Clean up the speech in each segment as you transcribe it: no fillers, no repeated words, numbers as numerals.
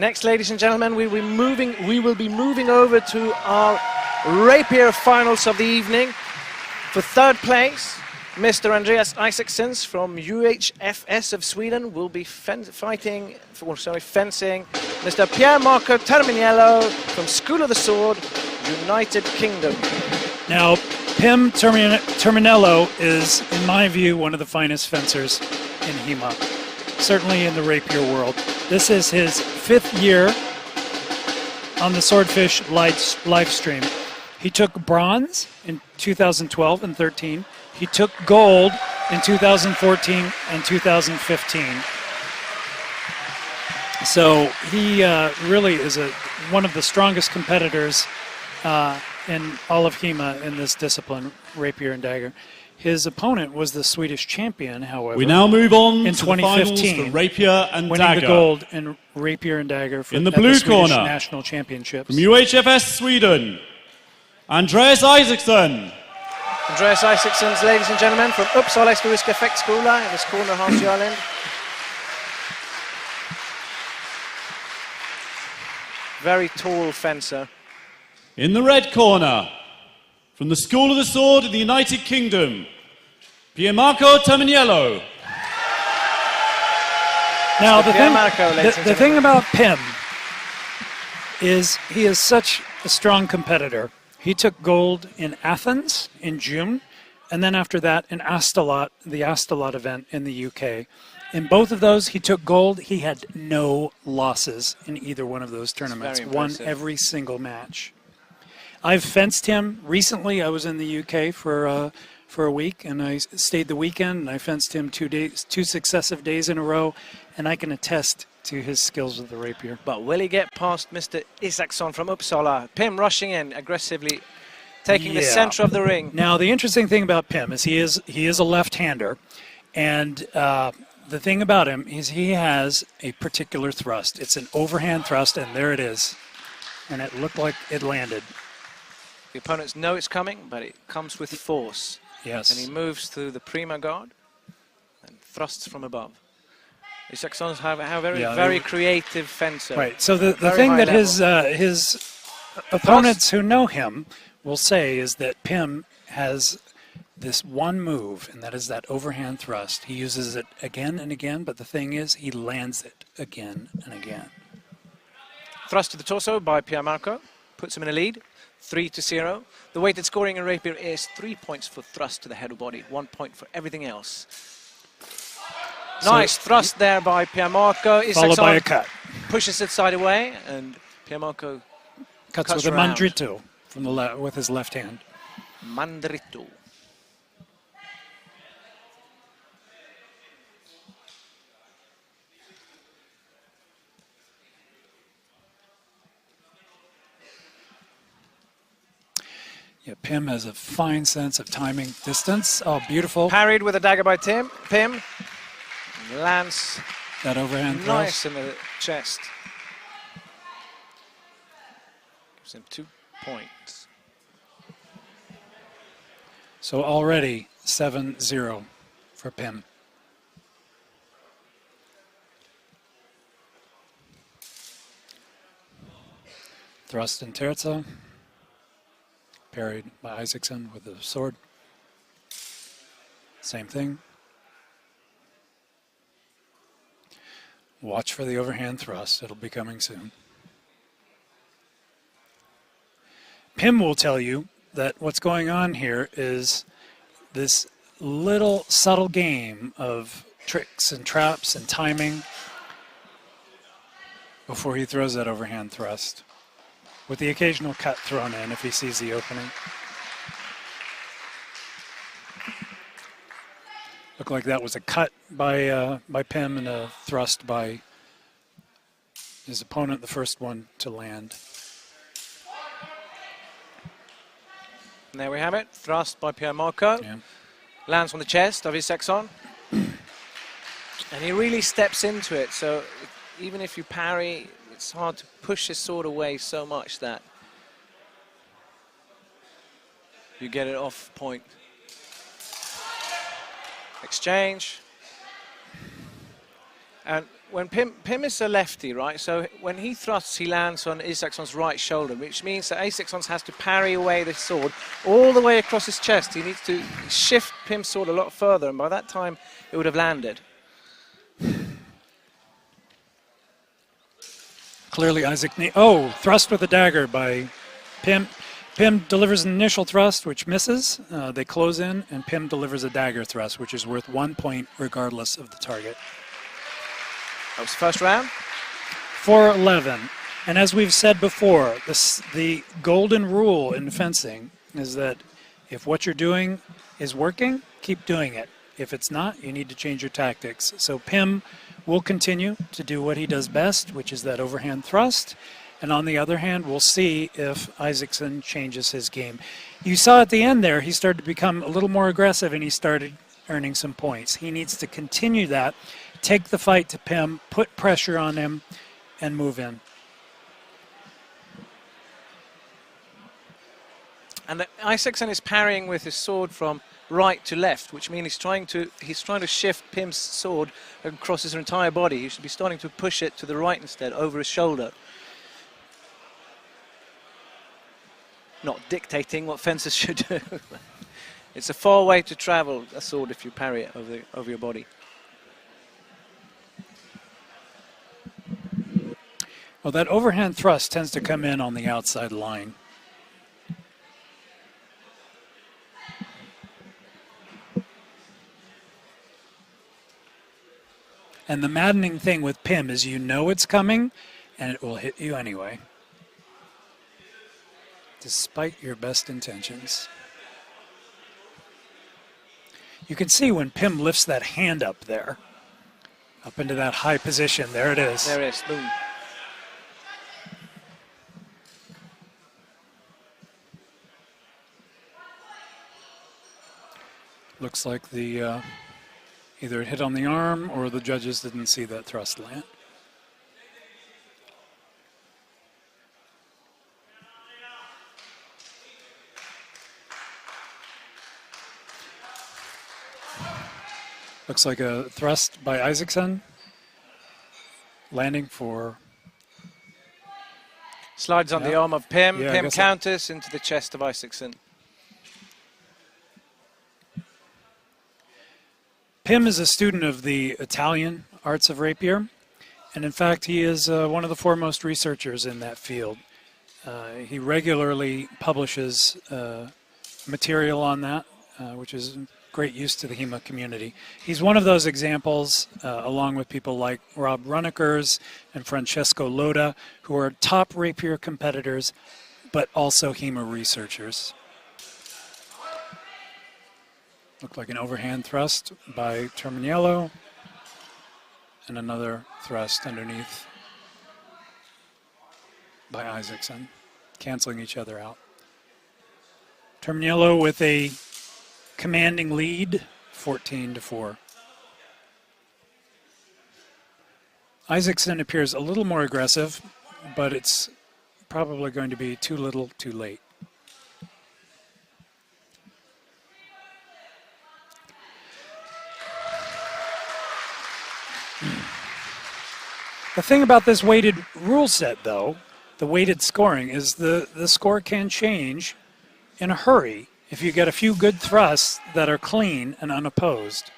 Next, ladies and gentlemen, we will be moving over to our Rapier finals of the evening. For third place, Mr. Andreas Isaacsons from UHFS of Sweden will be fencing Mr. Pier Marco Terminiello from School of the Sword, United Kingdom. Now, Pim Terminello is, in my view, one of the finest fencers in HEMA, certainly in the Rapier world. This is his 5th year on the Swordfish live stream. He took bronze in 2012 and 13. He took gold in 2014 and 2015. So he really is one of the strongest competitors in all of HEMA in this discipline, Rapier and Dagger. His opponent was the Swedish champion, however. We now move on in to the finals for Rapier and winning Dagger. the gold in Rapier and Dagger in the blue corner, national championships. From UHFS Sweden, Andreas Isaksson. Andreas Isaacsons, ladies and gentlemen, from Uppsala Historiska Fäktskola in this corner, Hans Jarlind. Very tall fencer. In the red corner, from the School of the Sword in the United Kingdom, Pier Marco Terminiello. Now, the thing about Pim is he is such a strong competitor. He took gold in Athens in June, and then after that in Astolat, the Astolat event in the UK. In both of those, he took gold. He had no losses in either one of those tournaments. Won every single match. I've fenced him recently. I was in the UK for a week, and I stayed the weekend, and I fenced him 2 successive days in a row, and I can attest to his skills with the rapier. But will he get past Mr. Isaksson from Uppsala? Pim rushing in aggressively, taking the center of the ring. Now, the interesting thing about Pim is he is a left-hander, and the thing about him is he has a particular thrust. It's an overhand thrust, and there it is, and it looked like it landed. The opponents know it's coming, but it comes with force. Yes. And he moves through the prima guard and thrusts from above. The Isaksons have a very creative fencer. Right. So the thing that his opponents who know him will say is that Pim has this one move, and that is that overhand thrust. He uses it again and again, but the thing is he lands it again and again. Thrust to the torso by Pier Marco. Puts him in a lead. 3-0. The weighted scoring in Rapier is 3 points for thrust to the head or body, 1 point for everything else. Nice thrust there by Pier Marco. Followed by a cut. Pushes it side away, and Pier Marco cuts with a mandrito from the with his left hand. Mandrito. Yeah, Pim has a fine sense of timing, distance. Oh, beautiful. Parried with a dagger by Pim. Lands that overhand nice thrust in the chest. Gives him 2 points. So already 7-0 for Pim. Thrust and terza. Parried by Isaksson with the sword. Same thing. Watch for the overhand thrust. It'll be coming soon. Pim will tell you that what's going on here is this little subtle game of tricks and traps and timing before he throws that overhand thrust, with the occasional cut thrown in if he sees the opening. Looked like that was a cut by Pim and a thrust by his opponent, the first one to land. And there we have it. Thrust by Pier Marco. Yeah. Lands on the chest of Isaksson. And he really steps into it. So even if you parry, it's hard to push his sword away so much that you get it off point. Exchange. And when Pim is a lefty, right? So when he thrusts, he lands on Isaksson's right shoulder, which means that Isaksson has to parry away the sword all the way across his chest. He needs to shift Pim's sword a lot further, and by that time, it would have landed. Clearly, thrust with a dagger by Pim. Pim delivers an initial thrust, which misses. They close in, and Pim delivers a dagger thrust, which is worth 1 point regardless of the target. That was the first round. 4-11. And as we've said before, the golden rule in fencing is that if what you're doing is working, keep doing it. If it's not, you need to change your tactics. So Pim will continue to do what he does best, which is that overhand thrust. And on the other hand, we'll see if Isaksson changes his game. You saw at the end there, he started to become a little more aggressive and he started earning some points. He needs to continue that, take the fight to Pim, put pressure on him, and move in. And Isaksson is parrying with his sword from right to left, which means he's trying to shift Pim's sword across his entire body. He should be starting to push it to the right instead, over his shoulder. Not dictating what fencers should do. It's a far way to travel a sword if you parry it over your body. Well, that overhand thrust tends to come in on the outside line. And the maddening thing with Pim is you know it's coming, and it will hit you anyway, despite your best intentions. You can see when Pim lifts that hand up there, up into that high position. There it is. There it is. Boom. Looks like the either it hit on the arm or the judges didn't see that thrust land. Looks like a thrust by Isaksson, landing for... Slides on the arm of Pim. Yeah, Pim counters into the chest of Isaksson. Pim is a student of the Italian arts of rapier, and in fact he is one of the foremost researchers in that field. He regularly publishes material on that, which is great use to the HEMA community. He's one of those examples, along with people like Rob Runnekers and Francesco Loda, who are top rapier competitors, but also HEMA researchers. Looked like an overhand thrust by Terminiello, and another thrust underneath by Isaksson, canceling each other out. Terminiello with a commanding lead, 14-4. Isaksson appears a little more aggressive, but it's probably going to be too little, too late. The thing about this weighted rule set, though, the weighted scoring, is the score can change in a hurry if you get a few good thrusts that are clean and unopposed.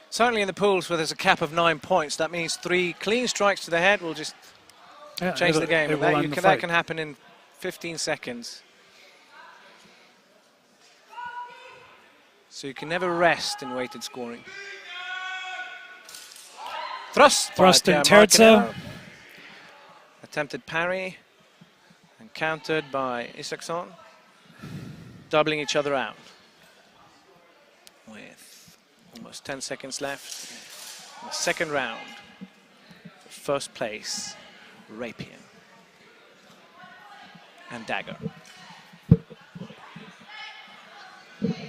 Certainly in the pools where there's a cap of 9 points, that means 3 clean strikes to the head will just change the game. That can happen in 15 seconds. So you can never rest in weighted scoring. Thrust and terza. Attempted parry and countered by Isaksson. Doubling each other out. With almost 10 seconds left. In the second round. For first place, Rapier and Dagger.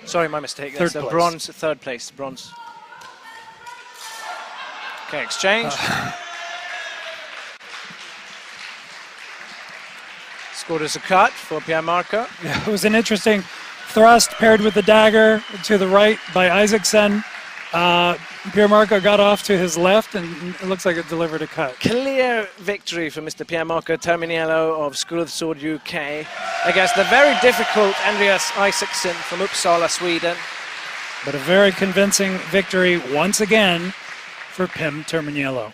Sorry, my mistake. That's a bronze, third place, bronze. Okay, exchange. Scored as a cut for Pierre Marco. Yeah, it was an interesting thrust paired with the dagger to the right by Isaksson. Pier Marco got off to his left, and it looks like it delivered a cut. Clear victory for Mr. Pier Marco Terminiello of School of the Sword UK against the very difficult Andreas Isaksson from Uppsala, Sweden. But a very convincing victory once again for Pim Terminiello.